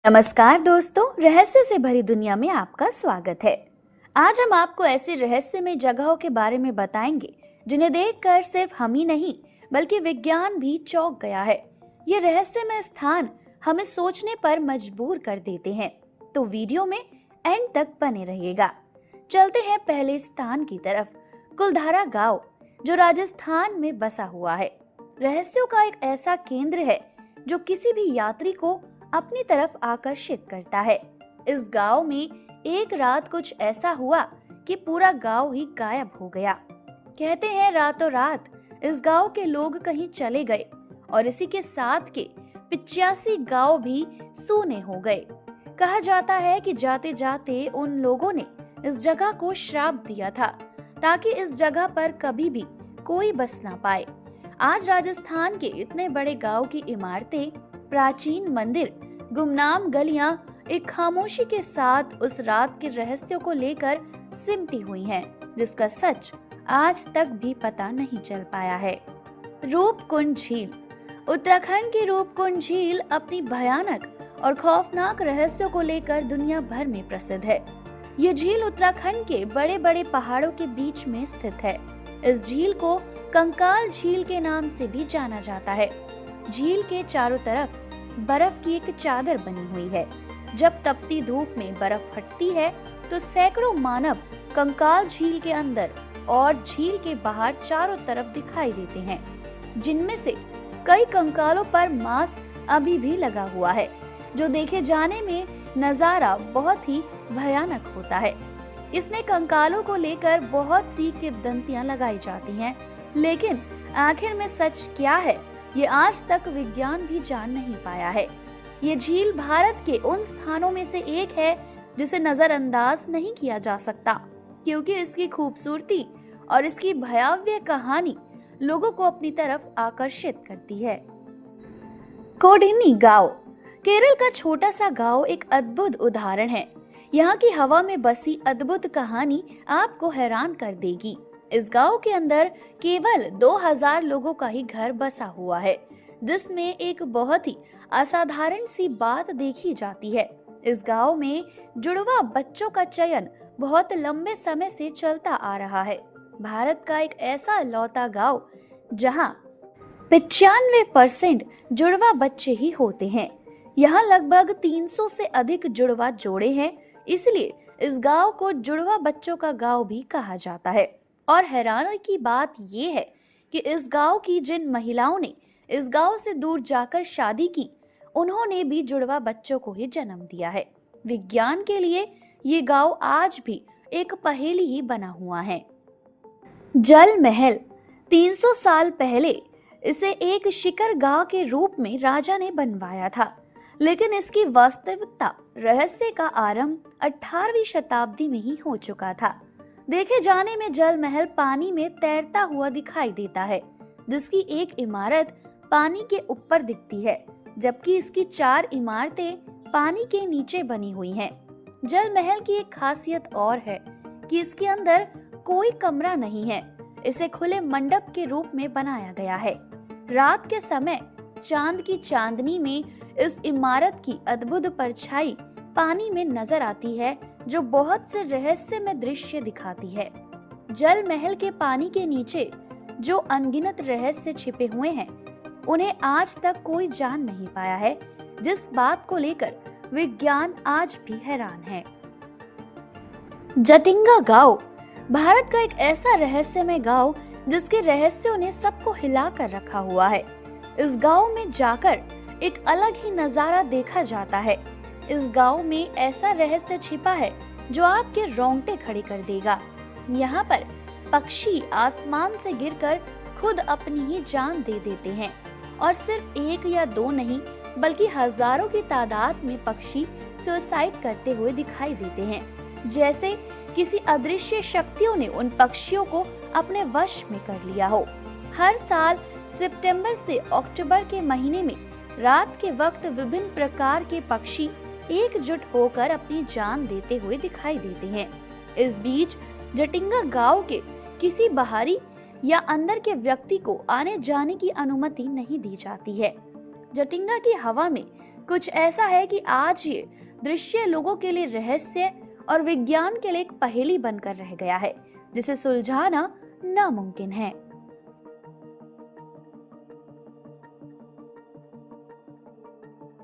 नमस्कार दोस्तों, रहस्य से भरी दुनिया में आपका स्वागत है। आज हम आपको ऐसे रहस्यमय जगहों के बारे में बताएंगे जिन्हें देखकर सिर्फ हम ही नहीं बल्कि विज्ञान भी चौंक गया है। ये रहस्यमय स्थान हमें सोचने पर मजबूर कर देते हैं, तो वीडियो में एंड तक बने रहिएगा। चलते हैं पहले स्थान की तरफ, कुलधारा गांव जो राजस्थान में बसा हुआ है। रहस्यों का एक ऐसा केंद्र है जो किसी भी यात्री को अपनी तरफ आकर्षित करता है। इस गांव में एक रात कुछ ऐसा हुआ कि पूरा गांव ही गायब हो गया। कहते हैं रातों रात इस गांव के लोग कहीं चले गए और इसी के साथ के 85 गांव भी सूने हो गए। कहा जाता है कि जाते जाते उन लोगों ने इस जगह को श्राप दिया था ताकि इस जगह पर कभी भी कोई बस ना पाए। आज राजस्थान के इतने बड़े गांव की इमारतें, प्राचीन मंदिर, गुमनाम गलियां एक खामोशी के साथ उस रात के रहस्यों को लेकर सिमटी हुई हैं, जिसका सच आज तक भी पता नहीं चल पाया है। रूपकुंड झील। उत्तराखंड की रूपकुंड झील अपनी भयानक और खौफनाक रहस्यों को लेकर दुनिया भर में प्रसिद्ध है। ये झील उत्तराखंड के बड़े बड़े पहाड़ों के बीच में स्थित है। इस झील को कंकाल झील के नाम से भी जाना जाता है। झील के चारों तरफ बर्फ की एक चादर बनी हुई है। जब तपती धूप में बर्फ हटती है तो सैकड़ों मानव कंकाल झील के अंदर और झील के बाहर चारों तरफ दिखाई देते हैं, जिनमें से कई कंकालों पर मांस अभी भी लगा हुआ है, जो देखे जाने में नजारा बहुत ही भयानक होता है। इसने कंकालों को लेकर बहुत सी किंवदंतियां लगाई जाती हैं, लेकिन आखिर में सच क्या है ये आज तक विज्ञान भी जान नहीं पाया है। ये झील भारत के उन स्थानों में से एक है जिसे नजरअंदाज नहीं किया जा सकता, क्योंकि इसकी खूबसूरती और इसकी भयावह कहानी लोगों को अपनी तरफ आकर्षित करती है। कोडिनी गांव। केरल का छोटा सा गांव एक अद्भुत उदाहरण है। यहाँ की हवा में बसी अद्भुत कहानी आपको हैरान कर देगी। इस गांव के अंदर केवल 2000 लोगों का ही घर बसा हुआ है, जिसमें एक बहुत ही असाधारण सी बात देखी जाती है। इस गांव में जुड़वा बच्चों का चयन बहुत लंबे समय से चलता आ रहा है। भारत का एक ऐसा लौता गांव जहां 95% जुड़वा बच्चे ही होते हैं। यहाँ लगभग 300 से अधिक जुड़वा जोड़े हैं, इसलिए इस गांव को जुड़वा बच्चों का गांव भी कहा जाता है। और हैरानी की बात यह है कि इस गांव की जिन महिलाओं ने इस गांव से दूर जाकर शादी की, उन्होंने भी जुड़वा बच्चों को ही जन्म दिया है। विज्ञान के लिए ये गांव आज भी एक पहेली ही बना हुआ है। जल महल। 300 साल पहले इसे एक शिकरगाह के रूप में राजा ने बनवाया था, लेकिन इसकी वास्तविकता रहस्य का आरंभ 18वीं शताब्दी में ही हो चुका था। देखे जाने में जल महल पानी में तैरता हुआ दिखाई देता है, जिसकी एक इमारत पानी के ऊपर दिखती है, जबकि इसकी 4 इमारतें पानी के नीचे बनी हुई हैं। जल महल की एक खासियत और है कि इसके अंदर कोई कमरा नहीं है। इसे खुले मंडप के रूप में बनाया गया है। रात के समय चांद की चांदनी में इस इमारत की अद्भुत परछाई पानी में नजर आती है, जो बहुत से रहस्यमय दृश्य दिखाती है। जल महल के पानी के नीचे जो अनगिनत रहस्य छिपे हुए हैं, उन्हें आज तक कोई जान नहीं पाया है, जिस बात को लेकर विज्ञान आज भी हैरान है। जटिंगा गांव। भारत का एक ऐसा रहस्यमय गांव जिसके रहस्यों ने सबको हिला कर रखा हुआ है। इस गांव में जाकर एक अलग ही नजारा देखा जाता है। इस गांव में ऐसा रहस्य छिपा है जो आपके रोंगटे खड़े कर देगा। यहाँ पर पक्षी आसमान से गिरकर खुद अपनी ही जान दे देते हैं, और सिर्फ 1 या 2 नहीं बल्कि हजारों की तादाद में पक्षी सुसाइड करते हुए दिखाई देते हैं, जैसे किसी अदृश्य शक्तियों ने उन पक्षियों को अपने वश में कर लिया हो। हर साल सितंबर से अक्टूबर के महीने में रात के वक्त विभिन्न प्रकार के पक्षी एकजुट होकर अपनी जान देते हुए दिखाई देते हैं। इस बीच जटिंगा गांव के किसी बाहरी या अंदर के व्यक्ति को आने जाने की अनुमति नहीं दी जाती है। जटिंगा की हवा में कुछ ऐसा है कि आज ये दृश्य लोगों के लिए रहस्य और विज्ञान के लिए एक पहेली बनकर रह गया है, जिसे सुलझाना नामुमकिन है।